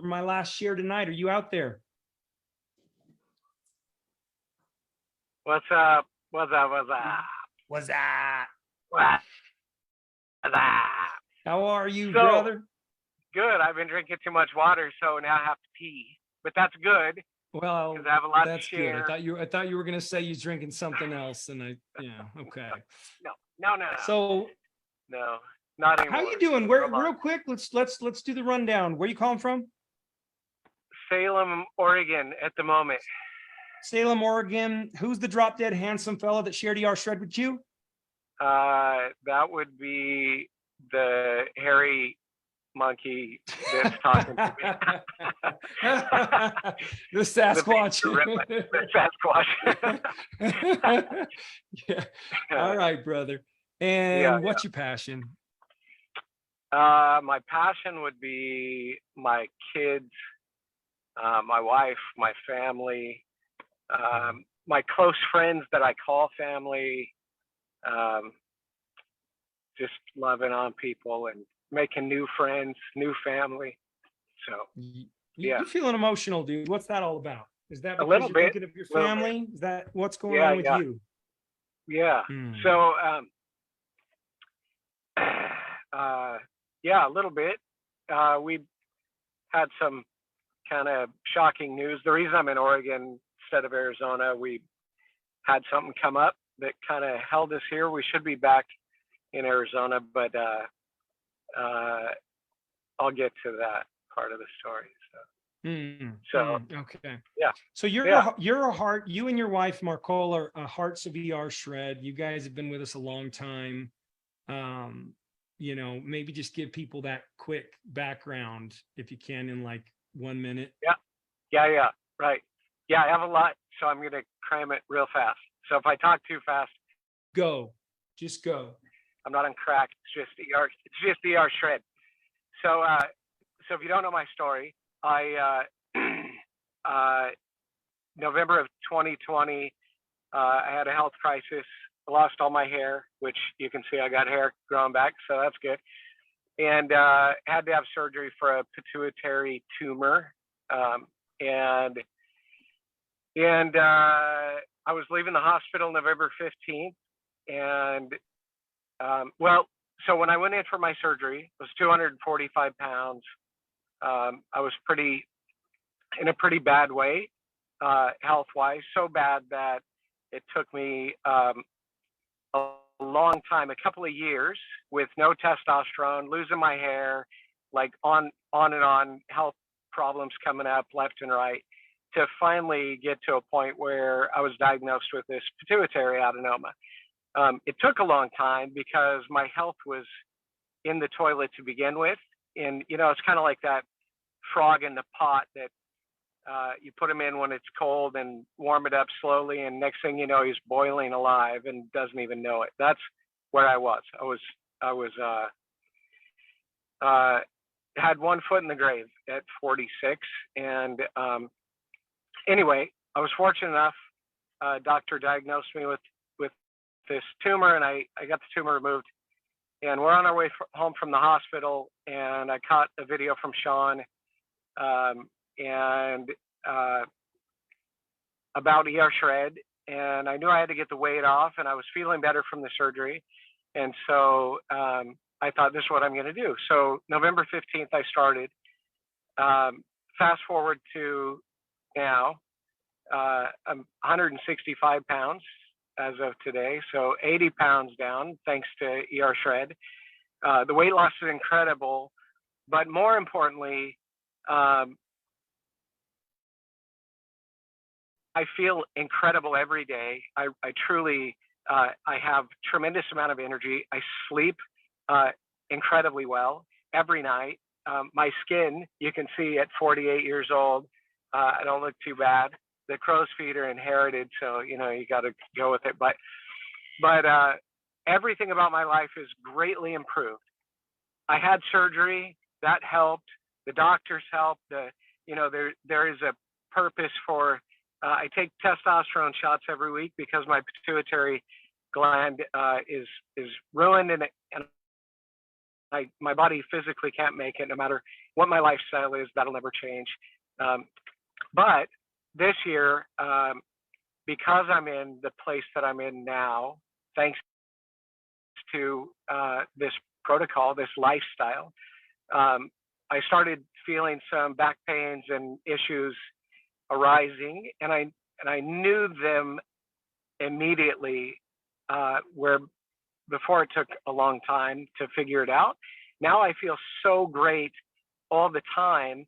my last share tonight. Are you out there? What's up? What's up? What's up? What's that? What's up? How are you, So, brother? Good. I've been drinking too much water, so now I have to pee. But that's good Well, because I have a lot to that's good. share. I thought you were gonna say you're drinking something else, and yeah, okay. No. So No, not anymore. how you doing? Where, Hold on. real quick, let's do the rundown. Where you calling from? Salem, Oregon at the moment. Salem, Oregon. Who's the drop dead handsome fella that shared ER Shred with you? That would be the hairy monkey that's talking to me. The Sasquatch. The Sasquatch. Yeah. All right, brother. And what's your passion? My passion would be my kids, my wife, my family, my close friends that I call family, just loving on people and making new friends, new family. So You feeling emotional, dude? What's that all about? Is that because little you're bit, thinking of your family? Is that what's going Yeah, on with yeah. you? Yeah. So, yeah, a little bit. We had some kind of shocking news. The reason I'm in Oregon instead of Arizona, we had something come up that kind of held us here. We should be back in Arizona, but I'll get to that part of the story. Okay. Yeah. So you're a heart. You and your wife Marcola are Hearts of ER Shred. You guys have been with us a long time. Maybe just give people that quick background if you can in like 1 minute. Yeah. Right. Yeah, I have a lot, so I'm gonna cram it real fast. So if I talk too fast, just go. I'm not on crack. It's just ER Shred. So if you don't know my story, I November of 2020, I had a health crisis. I lost all my hair, which you can see I got hair growing back, so that's good. And had to have surgery for a pituitary tumor. And I was leaving the hospital November 15th. And so when I went in for my surgery, I was 245 pounds. I was in a pretty bad way, health-wise, so bad that it took me a long time, a couple of years with no testosterone, losing my hair, like on and on, health problems coming up left and right, to finally get to a point where I was diagnosed with this pituitary adenoma. It took a long time because my health was in the toilet to begin with. And, it's kind of like that frog in the pot that you put him in when it's cold and warm it up slowly. And next thing you know, he's boiling alive and doesn't even know it. That's where I was. I had 1 foot in the grave at 46. And anyway, I was fortunate enough, doctor diagnosed me with this tumor, and I got the tumor removed, and we're on our way home from the hospital, and I caught a video from Sean about ER Shred, and I knew I had to get the weight off, and I was feeling better from the surgery, and so I thought, this is what I'm going to do. So November 15th I started. Fast forward to now, I'm 165 pounds as of today, so 80 pounds down thanks to ER Shred. The weight loss is incredible, but more importantly, I feel incredible every day. I truly, I have tremendous amount of energy. I sleep incredibly well every night. My skin, you can see at 48 years old, I don't look too bad. The crow's feet are inherited, so you got to go with it. But everything about my life is greatly improved. I had surgery that helped. The doctors helped. There is a purpose for. I take testosterone shots every week because my pituitary gland is ruined, and my body physically can't make it, no matter what my lifestyle is. That'll never change. But this year, because I'm in the place that I'm in now, thanks to this protocol, this lifestyle, I started feeling some back pains and issues arising, and I knew them immediately, where before it took a long time to figure it out. Now I feel so great all the time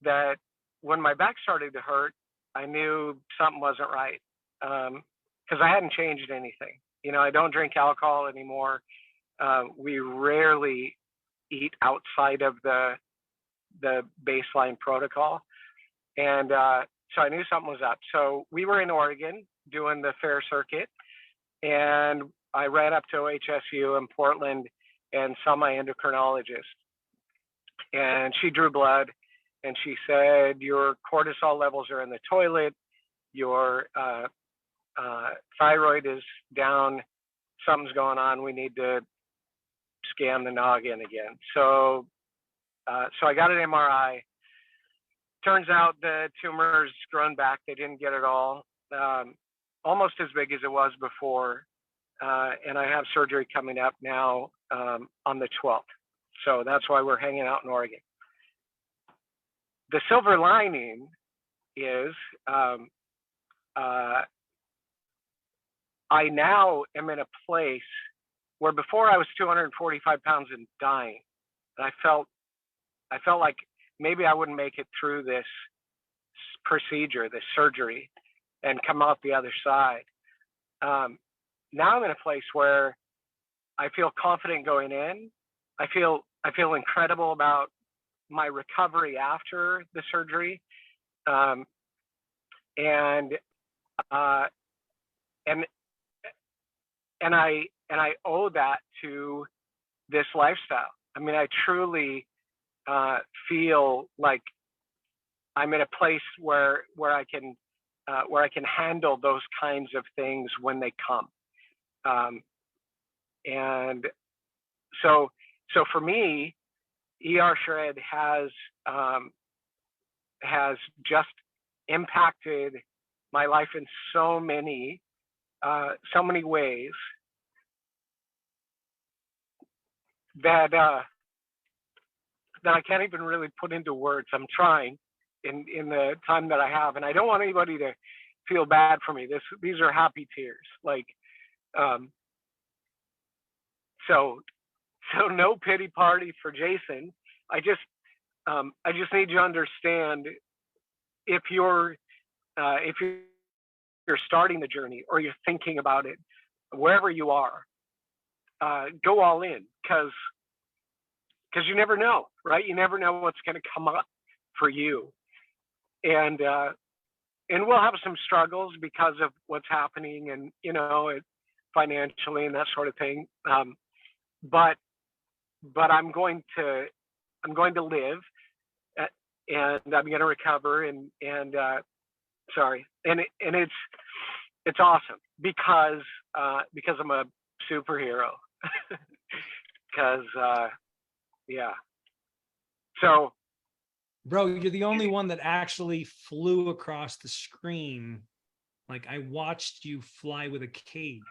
that when my back started to hurt, I knew something wasn't right, because I hadn't changed anything. You know, I don't drink alcohol anymore. We rarely eat outside of the baseline protocol, and so I knew something was up. So we were in Oregon doing the fair circuit, and I ran up to OHSU in Portland and saw my endocrinologist, and she drew blood, and she said, your cortisol levels are in the toilet, your thyroid is down, something's going on, we need to scan the noggin again. So I got an MRI. Turns out the tumor's grown back. They didn't get it all, almost as big as it was before. And I have surgery coming up now on the 12th. So that's why we're hanging out in Oregon. The silver lining is I now am in a place where before I was 245 pounds and dying. And I felt like maybe I wouldn't make it through this procedure, this surgery, and come out the other side. Now I'm in a place where I feel confident going in. I feel incredible about my recovery after the surgery, and I owe that to this lifestyle. I mean, I truly feel like I'm in a place where I can handle those kinds of things when they come. And so for me, ER Shred has just impacted my life in so many ways that I can't even really put into words. I'm trying in the time that I have, and I don't want anybody to feel bad for me. These are happy tears. Like, so no pity party for Jason. I just need you to understand, if you're starting the journey or you're thinking about it, wherever you are, go all in, because you never know, right? You never know what's going to come up for you, and we'll have some struggles because of what's happening, and financially and that sort of thing. But I'm going to live, and I'm going to recover, and it's awesome because I'm a superhero. Because yeah. So, bro, you're the only one that actually flew across the screen. Like, I watched you fly with a cape.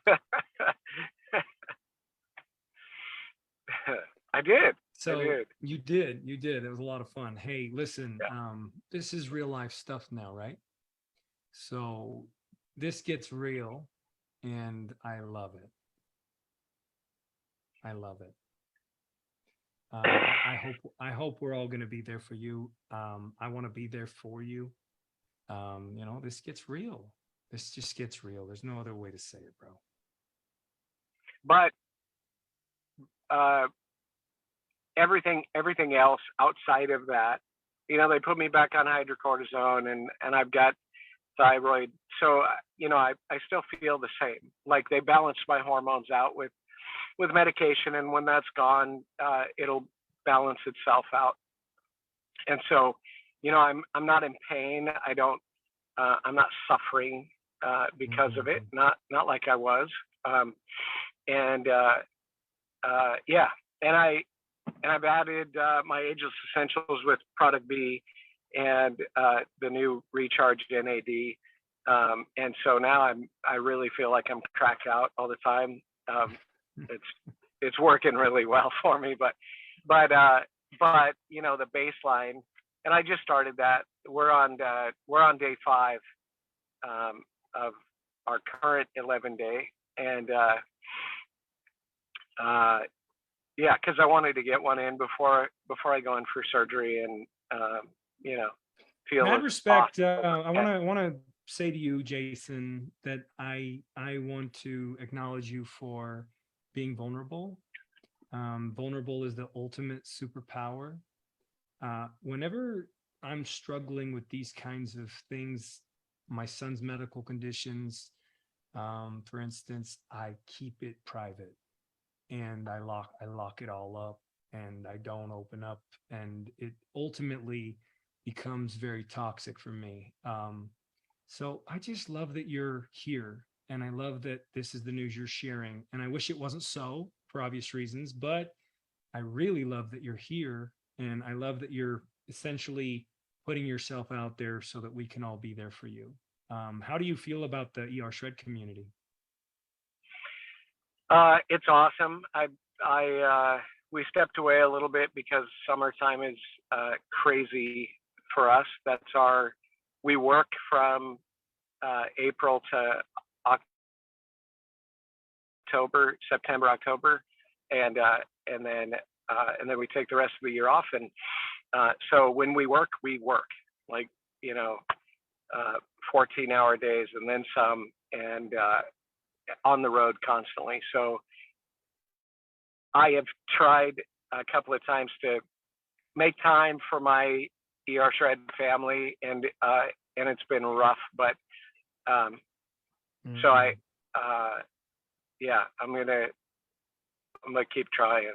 I did. So I did. You did. It was a lot of fun. Hey, listen, Yeah. this is real life stuff now, right? So this gets real, and I love it. I love it. I hope we're all going to be there for you. I want to be there for you. This gets real. This just gets real. There's no other way to say it, bro. But everything else outside of that, they put me back on hydrocortisone, and I've got thyroid. So, I still feel the same. Like, they balance my hormones out with medication, and when that's gone, it'll balance itself out. And so, I'm not in pain. I'm not suffering because of it. Not like I was. Yeah. And and I've added my Ageless Essentials with Product B and the new Recharge NAD. And so now I really feel like I'm cracked out all the time. It's working really well for me, but you know, the baseline, and I just started that. We're on day 5 of our current 11-day, and yeah, because I wanted to get one in before I go in for surgery, and you know, feel Mad as respect. awesome. I want to say to you, Jason, that I want to acknowledge you for being vulnerable. Vulnerable is the ultimate superpower. Whenever I'm struggling with these kinds of things, my son's medical conditions, for instance, I keep it private, and I lock it all up, and I don't open up, and it ultimately becomes very toxic for me. So I just love that you're here, and I love that this is the news you're sharing. And I wish it wasn't so, for obvious reasons, but I really love that you're here, and I love that you're essentially putting yourself out there so that we can all be there for you. How do you feel about the ER Shred community? It's awesome. We stepped away a little bit because summertime is crazy for us. We work from April to October, September, October, and then we take the rest of the year off. And so when we work like, you know, 14-hour days and then some, and on the road constantly. So I have tried a couple of times to make time for my ER Shred family, and it's been rough, but so yeah, I'm gonna keep trying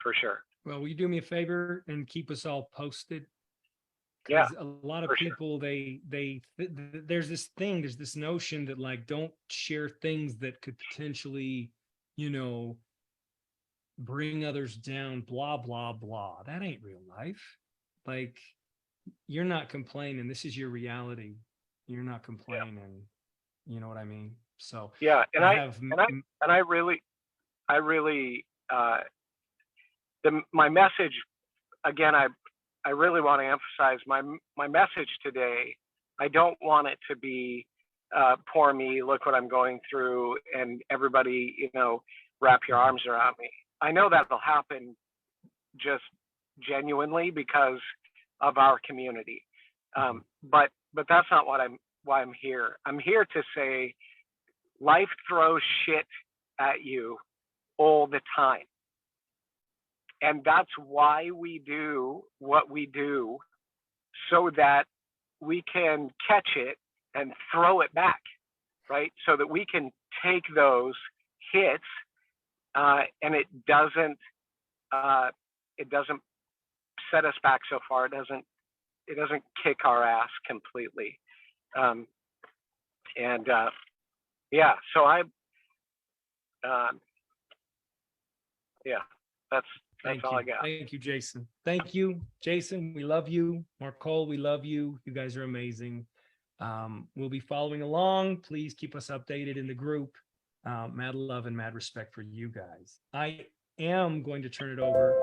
for sure. Well, will you do me a favor and keep us all posted? Yeah, A lot of for sure. people, there's this notion that, like, don't share things that could potentially, you know, bring others down, blah, blah, blah. That ain't real life. Like, you're not complaining. This is your reality. You're not complaining. You know what I mean? So Yeah, and I really my message, again, I really want to emphasize my message today. I don't want it to be poor me, look what I'm going through, and everybody, you know, wrap your arms around me. I know that'll happen just genuinely because of our community. But that's not why I'm here. I'm here to say life throws shit at you all the time. And that's why we do what we do, so that we can catch it and throw it back, right? So that we can take those hits, and it doesn't set us back so far. It doesn't kick our ass completely. Yeah, so yeah, that's all I got. Thank you, Jason. Thank you, Jason. We love you. Mark Cole, we love you. You guys are amazing. We'll be following along. Please keep us updated in the group. Mad love and mad respect for you guys. I am going to turn it over